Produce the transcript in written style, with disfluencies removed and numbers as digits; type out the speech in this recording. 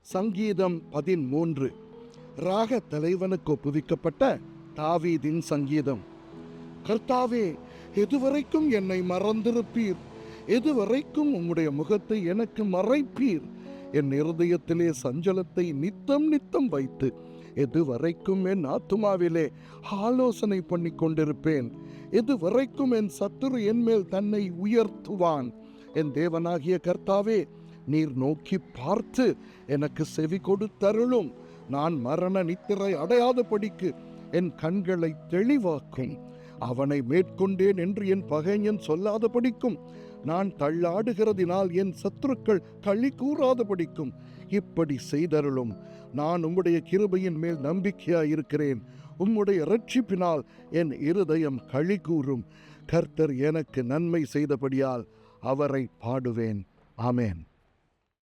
சங்கீதம் 13 ராக தலைவனுக்கு ஒப்புவிக்கப்பட்ட தாவீதின் சங்கீதம். கர்த்தாவே, எதுவரைக்கும் என்னை மறந்திருப்பீர்? எதுவரைக்கும் உம்முடைய முகத்தை எனக்கு மறைப்பீர்? என் இருதயத்திலே சஞ்சலத்தை நித்தம் நித்தம் வைத்து எதுவரைக்கும் என் ஆத்துமாவிலே ஆலோசனை பண்ணி கொண்டிருப்பேன்? எதுவரைக்கும் என் சத்துரு என் மேல் தன்னை உயர்த்துவான்? என் தேவனாகிய கர்த்தாவே, நீர் நோக்கி பார்த்து எனக்கு செவி கொடுத்தருளும். நான் மரண நித்திரை அடையாதபடிக்கு என் கண்களை தெளிவாக்கும். அவனை மேற்கொண்டேன் என்று என் பகைஞன் சொல்லாதபடிக்கும், நான் தள்ளாடுகிறதினால் என் சத்துருக்கள் களி கூறாதபடிக்கும் இப்படி செய்தருளும். நான் உம்முடைய கிருபையின் மேல் நம்பிக்கையாயிருக்கிறேன். உம்முடைய இரட்சிப்பினால் என் இருதயம் களி கூறும். கர்த்தர் எனக்கு நன்மை செய்தபடியால் அவரை பாடுவேன். ஆமென்.